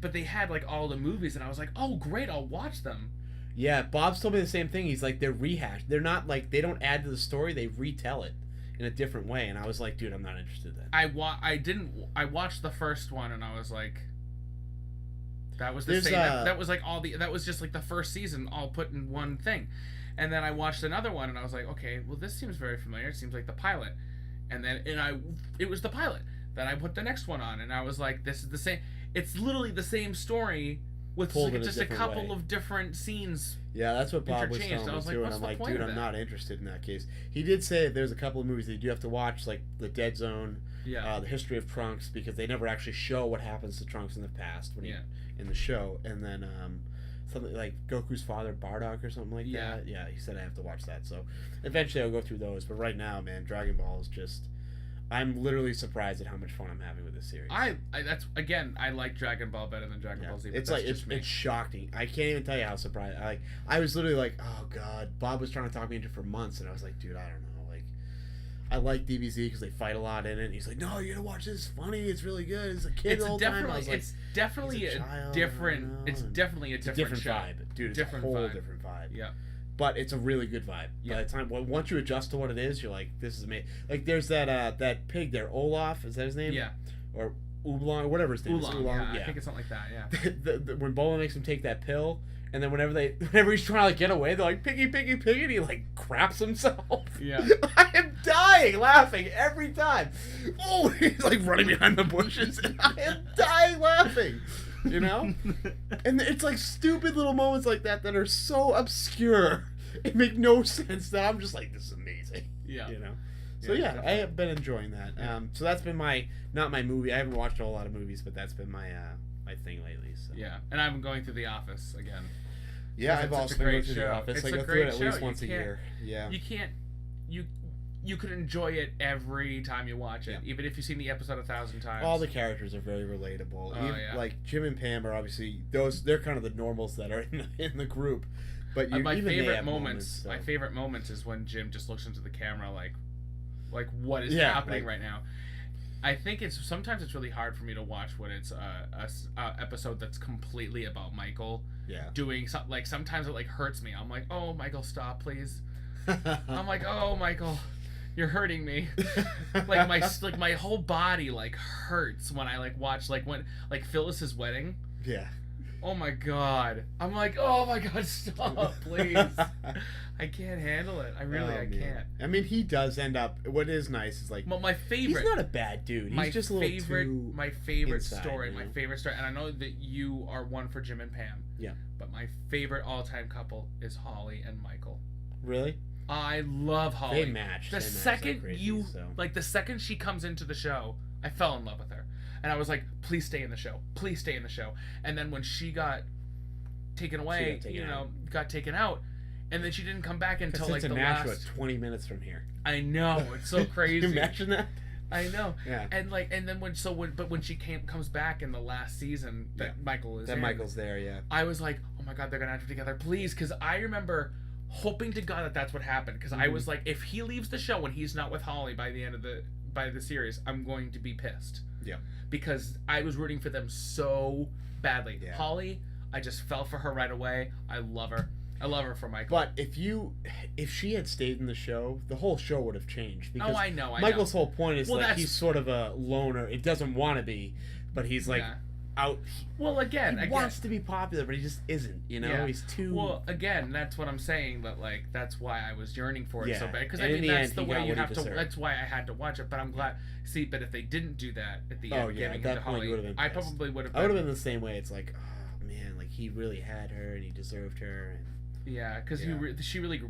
S1: but they had like all the movies, and I was like, oh great, I'll watch them.
S2: Yeah, Bob's told me the same thing. He's like, they're rehashed. They're not like, they don't add to the story. They retell it in a different way. And I was like, dude, I'm not interested in that.
S1: I watched the first one, and I was like, that was the
S2: There's
S1: same. That was like that was just like the first season all put in one thing. And then I watched another one, and I was like, okay, well this seems very familiar. It seems like the pilot. And then it was the pilot. Then I put the next one on, and I was like, this is the same. It's literally the same story with just a couple of different scenes.
S2: Yeah, that's what Bob was telling me too, and I'm like, dude, I'm not interested in that case. He did say there's a couple of movies that you do have to watch, like The Dead Zone, The History of Trunks, because they never actually show what happens to Trunks in the past in the show, and then something like Goku's father, Bardock, or something like that. Yeah, he said I have to watch that, so eventually I'll go through those. But right now, man, Dragon Ball is just. I'm literally surprised at how much fun I'm having with this series.
S1: I like Dragon Ball better than Dragon Ball Z.
S2: It's like it's shocking. I can't even tell you how surprised. I was literally like, oh god. Bob was trying to talk me into it for months, and I was like, dude, I don't know. Like, I like DBZ because they fight a lot in it. And he's like, no, you gotta watch this. It's funny. It's really good. It's a kid the whole time. I was like,
S1: it's definitely a different. It's definitely a different
S2: vibe, dude. It's a whole different vibe.
S1: Yeah.
S2: But it's a really good vibe. Yeah. By the time once you adjust to what it is, you're like, this is amazing. Like there's that pig there, Olaf, is that his name?
S1: Yeah.
S2: Or Oolong, whatever his name is.
S1: Oolong, yeah. I think it's something like that. Yeah.
S2: When Bulma makes him take that pill, and then whenever he's trying to like get away, they're like piggy, piggy, piggy, and he like craps himself.
S1: Yeah.
S2: I am dying laughing every time. Oh, he's like running behind the bushes, and I am dying laughing. You know? And it's like stupid little moments like that are so obscure. It make no sense that I'm just like, this is amazing.
S1: Yeah.
S2: You know? So yeah, I have been enjoying that. So that's been not my movie. I haven't watched a whole lot of movies, but that's been my thing lately. So.
S1: Yeah. And I'm going through The Office again.
S2: Yeah, I've also been going through The Office. I go through it at least once a year. Yeah.
S1: You could enjoy it every time you watch it, even if you've seen the episode 1,000 times.
S2: All the characters are very relatable.
S1: Yeah.
S2: Like Jim and Pam are obviously they're kind of the normals that are in the group. But
S1: my favorite moments is when Jim just looks into the camera like what is happening right now. I think sometimes it's really hard for me to watch when it's a episode that's completely about Michael doing something. Like sometimes it like hurts me. I'm like, oh Michael, stop please. I'm like, oh Michael, you're hurting me. my whole body like hurts when I like watch when Phyllis's wedding.
S2: Yeah.
S1: Oh my god. I'm like, oh my god, stop, please. I can't handle it. I can't.
S2: I mean, he does end up. What is nice is like.
S1: Well, my favorite.
S2: He's not a bad dude. He's just a little too
S1: my favorite
S2: inside,
S1: story.
S2: You know?
S1: My favorite story, and I know that you are one for Jim and Pam.
S2: Yeah.
S1: But my favorite all-time couple is Holly and Michael.
S2: Really?
S1: I love Holly.
S2: They match.
S1: The second the second she comes into the show, I fell in love with her. And I was like, please stay in the show. Please stay in the show. And then when she got taken away, got taken out, and then she didn't come back until like the last.
S2: It's 20 minutes from here.
S1: I know, it's so crazy.
S2: Can you imagine that?
S1: I know.
S2: Yeah.
S1: And then when she comes back in the last season that Michael is
S2: Michael's there, yeah.
S1: I was like, oh my god, they're gonna have to be together, please, because I remember hoping to God that that's what happened, because I was like, if he leaves the show and he's not with Holly by the end of the series, I'm going to be pissed.
S2: Yeah.
S1: Because I was rooting for them so badly. Yeah. Holly, I just fell for her right away. I love her. I love her for Michael.
S2: But if she had stayed in the show, the whole show would have changed. Because
S1: I know.
S2: Michael's whole point is he's sort of a loner. It doesn't want to be, but he's like out.
S1: Well, again,
S2: he wants to be popular, but he just isn't. You know, he's too.
S1: Well, again, that's what I'm saying. But like, that's why I was yearning for it so bad. Because I mean,
S2: that's
S1: the way you have to. That's why I had to watch it. But I'm glad. See, but if they didn't do that at the end, giving it to Holly, I probably would have.
S2: I would have been the same way. It's like, oh man, like he really had her and he deserved her. And
S1: yeah, because she really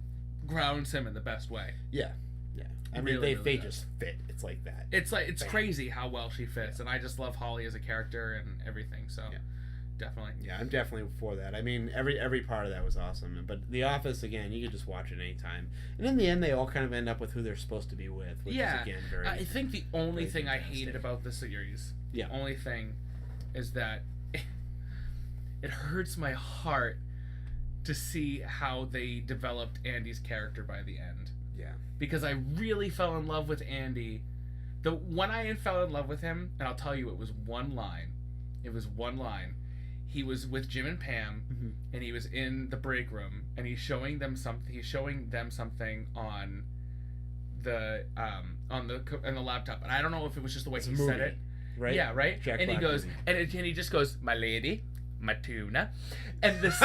S1: grounds him in the best way.
S2: Yeah. I mean, they just fit. It's like that.
S1: It's crazy how well she fits, and I just love Holly as a character and everything. So, definitely.
S2: Yeah, I'm definitely for that. I mean, every part of that was awesome. But The Office, again, you could just watch it anytime. And in the end, they all kind of end up with who they're supposed to be with, which is again very.
S1: I think the only thing I hated about the series, only thing, is that it hurts my heart to see how they developed Andy's character by the end.
S2: Yeah.
S1: Because I really fell in love with Andy. When I fell in love with him, and I'll tell you, it was one line. It was one line. He was with Jim and Pam, and he was in the break room, and he's showing them something. He's showing them something on the laptop, and I don't know if it was just the way he said it.
S2: Right?
S1: Yeah, right.
S2: Jack
S1: and
S2: Black
S1: he goes,
S2: movie.
S1: and he just goes, "My lady, my tuna," and this.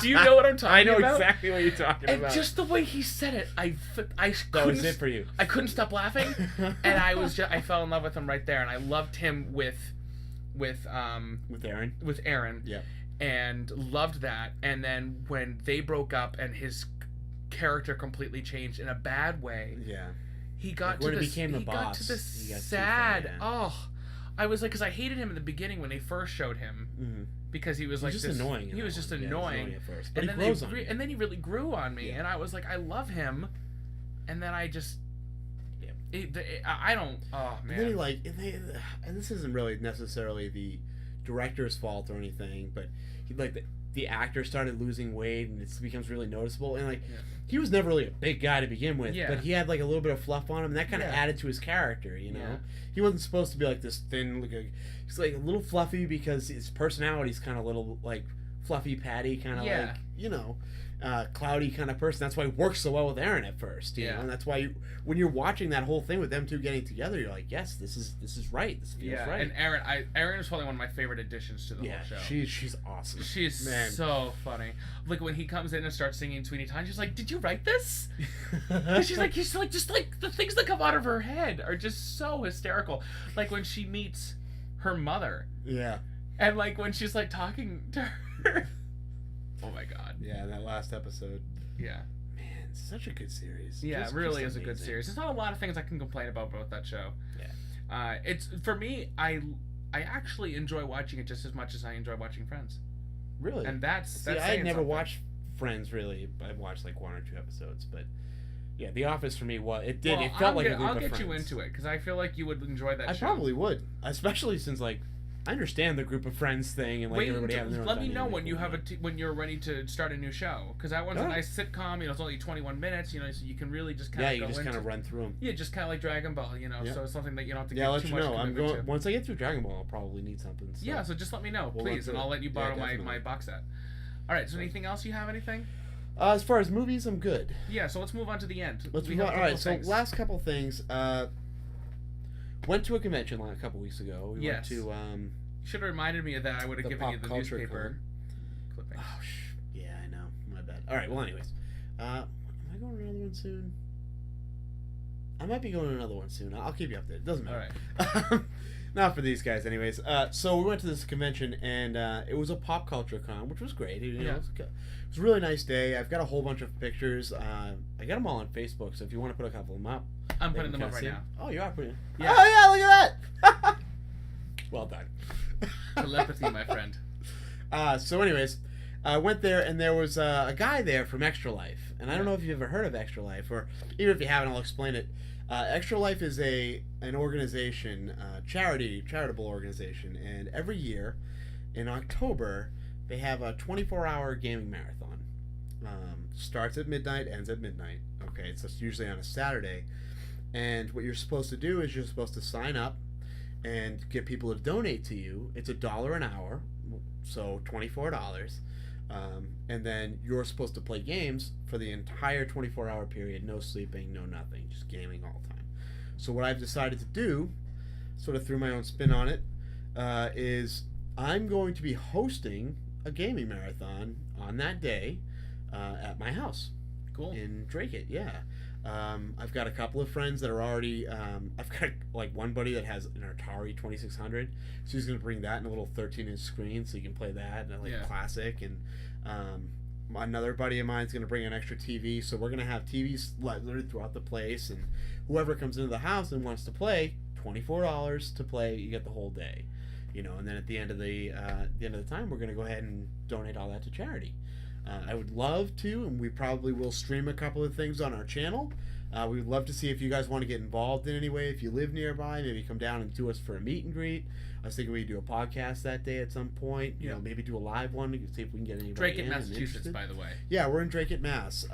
S1: Do you know what I'm talking about?
S2: I know exactly what you're talking
S1: and
S2: about.
S1: just the way he said it, I
S2: that was it for you.
S1: I couldn't stop laughing, and I fell in love with him right there, and I loved him with
S2: Aaron.
S1: With Aaron.
S2: Yeah.
S1: And loved that, and then when they broke up and his character completely changed in a bad way.
S2: Yeah.
S1: He got
S2: when
S1: to
S2: he
S1: this.
S2: became the
S1: he
S2: boss,
S1: got to this
S2: he got
S1: sad.
S2: too far, yeah.
S1: Oh, I was like, because I hated him in the beginning when they first showed him, because he was like
S2: just
S1: this,
S2: annoying.
S1: He was just
S2: annoying
S1: annoying.
S2: at first, but
S1: and
S2: he
S1: then
S2: grows on you.
S1: and then he really grew on me, and I was like, I love him, and then I just. I don't. Oh man.
S2: And then and this isn't really necessarily the director's fault or anything, but the actor started losing weight, and it becomes really noticeable. And he was never really a big guy to begin with, but he had like a little bit of fluff on him, and that kind of added to his character. You know, he wasn't supposed to be like this thin. He's like a little fluffy because his personality's kind of little like fluffy patty, kind of like cloudy kind of person. That's why he works so well with Aaron at first. You know, and that's why when you're watching that whole thing with them two getting together, you're like, yes, this is right. This feels right.
S1: And Aaron is probably one of my favorite additions to the whole show.
S2: She's awesome.
S1: She's so funny. Like when he comes in and starts singing Sweeney Todd, she's like, "Did you write this?" she's like, just like the things that come out of her head are just so hysterical. Like when she meets her mother.
S2: Yeah.
S1: And like when she's like talking to her. Oh my god.
S2: Yeah, that last episode.
S1: Yeah.
S2: Man, it's such a good series.
S1: Yeah, it really is a good series. There's not a lot of things I can complain about that show.
S2: Yeah.
S1: It's for me, I actually enjoy watching it just as much as I enjoy watching Friends.
S2: Really?
S1: And that's
S2: I had never watched Friends really. I've watched like one or two episodes, but yeah, The Office for me it felt like a group of friends.
S1: I'll get you into it because I feel like you would enjoy that show.
S2: I probably would, especially since like I understand the group of friends thing and like everybody having their own
S1: let me know
S2: dynamic
S1: when you have when you're ready to start a new show, because that one's a nice sitcom. It's only 21 minutes. So you can really just kind of
S2: you just kind of run through them.
S1: Yeah, just kind of like Dragon Ball. So it's something that you don't have to.
S2: I'll let
S1: too
S2: you
S1: much
S2: know. I'm
S1: going
S2: once I get through Dragon Ball, I'll probably need something. So.
S1: Yeah, so just let me know, please, and I'll let you borrow my box set. All right. So anything else? You have anything?
S2: As far as movies, I'm good.
S1: Yeah. So let's move on to the end.
S2: Let's move on. All right. So last couple things. Went to a convention a couple weeks ago. We went to. You
S1: should have reminded me of that. I would have given you the newspaper clippings.
S2: Oh, yeah, I know. My bad. All right. Well, anyways, am I going to another one soon? I might be going to another one soon. I'll keep you updated. Doesn't matter.
S1: All right.
S2: Not for these guys, anyways. So we went to this convention, and it was a pop culture con, which was great. It was a really nice day. I've got a whole bunch of pictures. I got them all on Facebook, so if you want to put a couple of them up.
S1: I'm putting them up right now.
S2: Oh, you are putting them?
S1: Yeah.
S2: Oh, yeah, look at that! Well done.
S1: Telepathy, my friend.
S2: So anyways, I went there, and there was a guy there from Extra Life. And I don't know if you've ever heard of Extra Life, or even if you haven't, I'll explain it. Extra Life is an organization, charitable organization, and every year in October they have a 24-hour gaming marathon. Starts at midnight, ends at midnight. Okay, so it's usually on a Saturday, and what you're supposed to do is you're supposed to sign up and get people to donate to you. It's $1 an hour, so $24. And then you're supposed to play games for the entire 24-hour period, no sleeping, no nothing, just gaming all the time. So what I've decided to do, sort of threw my own spin on it, is I'm going to be hosting a gaming marathon on that day at my house.
S1: Cool.
S2: In Drake-it, yeah. I've got a couple of friends that are already. I've got like one buddy that has an Atari 2600, so he's gonna bring that in a little 13-inch screen, so you can play that and classic. And another buddy of mine's gonna bring an extra TV, so we're gonna have TVs literally throughout the place. And whoever comes into the house and wants to play, $24 to play, you get the whole day. And then at the end of the time, we're gonna go ahead and donate all that to charity. I would love to, and we probably will stream a couple of things on our channel. We would love to see if you guys want to get involved in any way. If you live nearby, maybe come down and do us for a meet and greet. I was thinking we do a podcast that day at some point. You know, maybe do a live one to see if we can get anybody
S1: Drake
S2: in
S1: in Massachusetts, by the way.
S2: Yeah, we're in Drake, Mass.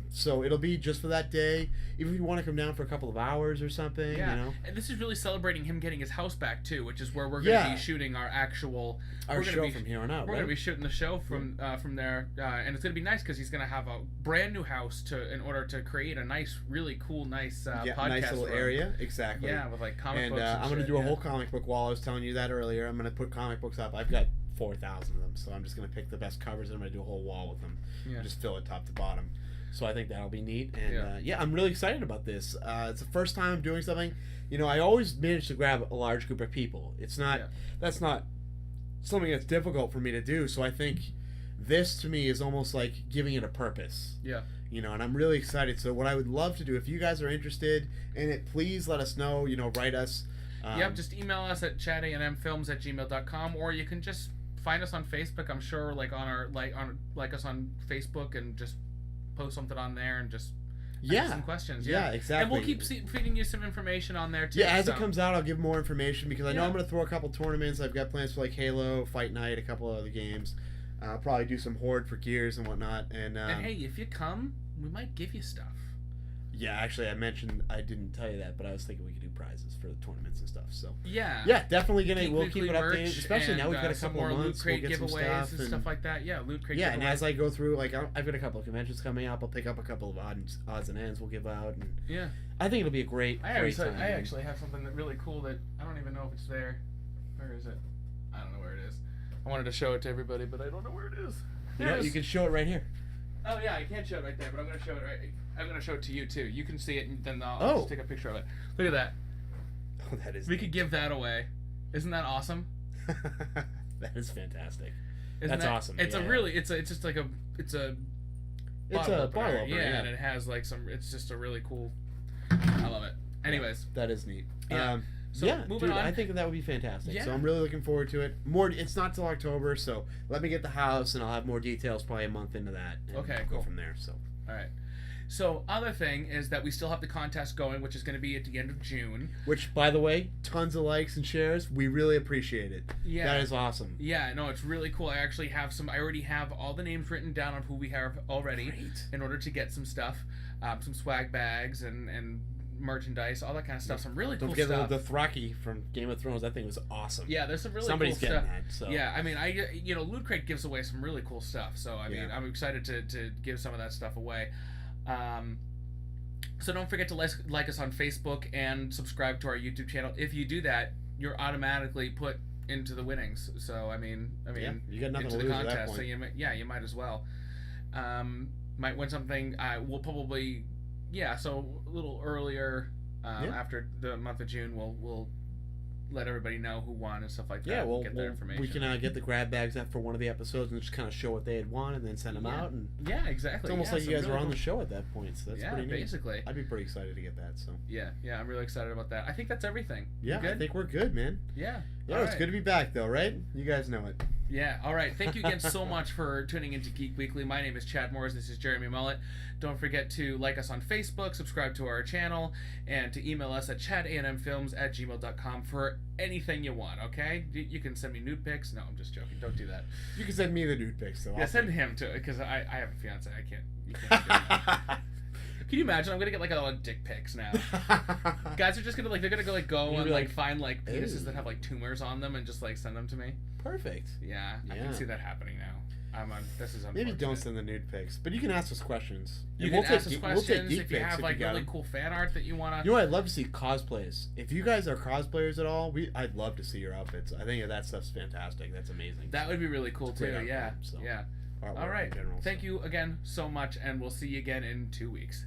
S2: So it'll be just for that day. Even if you want to come down for a couple of hours or something,
S1: yeah.
S2: you know.
S1: And this is really celebrating him getting his house back too, which is where we're going to be shooting our actual
S2: show from here on out.
S1: We're going to be shooting the show from there, and it's going to be nice because he's going to have a brand new house in order to create a nice, really cool, nice podcast
S2: nice little area. Exactly.
S1: Yeah, with like comic books.
S2: And I'm going to do a whole comic book wall. I was telling you that earlier. I'm going to put comic books up. I've got 4,000 of them, so I'm just going to pick the best covers and I'm going to do a whole wall with them. Yeah. Just fill it top to bottom. So I think that'll be neat. And I'm really excited about this. It's the first time I'm doing something. You know, I always manage to grab a large group of people. It's not that's not something that's difficult for me to do. So I think this to me is almost like giving it a purpose.
S1: Yeah.
S2: You know, and I'm really excited. So what I would love to do, if you guys are interested in it, please let us know. You know, write us.
S1: Just email us at chatanmfilms@gmail.com, or you can just find us on Facebook. I'm sure, like on our like us on Facebook, and just post something on there and just ask some questions.
S2: Yeah, exactly.
S1: And we'll keep feeding you some information on there too.
S2: Yeah, as it comes out, I'll give more information because I know I'm going to throw a couple tournaments. I've got plans for like Halo, Fight Night, a couple of other games. I'll probably do some Horde for Gears and whatnot. And
S1: hey, if you come, we might give you stuff.
S2: Yeah, actually, I didn't tell you that, but I was thinking we could do prizes for the tournaments and stuff. So
S1: yeah,
S2: definitely we'll keep it updated. Especially now we've got a couple
S1: more
S2: of months.
S1: Loot Crate
S2: we'll get
S1: giveaways
S2: some
S1: and stuff like that. Yeah, Loot Crate.
S2: Yeah, giveaways. And as I go through, like I've got a couple of conventions coming up. I'll pick up a couple of odds and ends we'll give out. And I think it'll be a great time.
S1: I actually have something that really cool that I don't even know if it's there. Where is it? I don't know where it is. I wanted to show it to everybody, but I don't know where it is.
S2: You can show it right here.
S1: Oh yeah, I can't show it right there, but I'm gonna show it I'm gonna show it to you too. You can see it, and then I'll just take a picture of it. Look at that.
S2: Oh, that is.
S1: We could give that away. Isn't that awesome?
S2: That is fantastic. That's awesome.
S1: It's just like a bottle opener. Yeah, and it has like it's just a really cool. I love it. Anyways,
S2: that is neat.
S1: Yeah. So moving on.
S2: I think that would be fantastic.
S1: Yeah.
S2: So I'm really looking forward to it. It's not till October, so let me get the house and I'll have more details probably a month into that. And
S1: okay,
S2: go from there. So.
S1: All right. So other thing is that we still have the contest going, which is going to be at the end of June.
S2: Which, by the way, tons of likes and shares. We really appreciate it.
S1: Yeah.
S2: That is awesome.
S1: Yeah, no, it's really cool. I already have all the names written down of who we have already.
S2: Great.
S1: In order to get some stuff, some swag bags and merchandise, all that kind of stuff. Some really cool stuff.
S2: Don't forget the Thraki from Game of Thrones. That thing was awesome.
S1: Yeah, there's some really
S2: Somebody's
S1: cool stuff.
S2: That, so.
S1: Yeah, I mean, Loot Crate gives away some really cool stuff. So I mean, I'm excited to give some of that stuff away. So don't forget to like us on Facebook and subscribe to our YouTube channel. If you do that, you're automatically put into the winnings. So I mean,
S2: you got nothing
S1: into
S2: to
S1: the
S2: lose
S1: contest.
S2: at that point.
S1: So you might as well. Might win something. We'll probably so a little earlier after the month of June, we'll let everybody know who won and stuff like that.
S2: Yeah, we'll
S1: get their information.
S2: We can get the grab bags out for one of the episodes and just kind of show what they had won and then send them out. And
S1: exactly.
S2: It's almost like you guys are on the show at that point, so that's pretty neat.
S1: Basically.
S2: I'd be pretty excited to get that. So
S1: yeah, I'm really excited about that. I think that's everything.
S2: Yeah, I think we're good, man.
S1: Yeah.
S2: It's good to be back, though, right? You guys know it.
S1: Yeah, all right. Thank you again so much for tuning into Geek Weekly. My name is Chad Morris. This is Jeremy Mullet. Don't forget to like us on Facebook, subscribe to our channel, and to email us at chatanmfilms@gmail.com for anything you want, okay? You can send me nude pics. No, I'm just joking. Don't do that.
S2: You can send me the nude pics, though.
S1: Yeah, send him to because I have a fiance. You can't do that. Can you imagine? I'm gonna get like a lot of dick pics now. Guys are just gonna they're gonna go and find like penises that have like tumors on them and just like send them to me.
S2: Perfect.
S1: Yeah. I can see that happening now. This is unfortunate.
S2: Maybe don't send the nude pics, but you can ask us questions.
S1: You can ask us questions if you have like really cool fan art that you wanna.
S2: You know what? I'd love to see cosplays. If you guys are cosplayers at all, I'd love to see your outfits. I think that stuff's fantastic. That's amazing.
S1: That would be really cool too. Yeah. Yeah. All right. Thank you again so much, and we'll see you again in 2 weeks.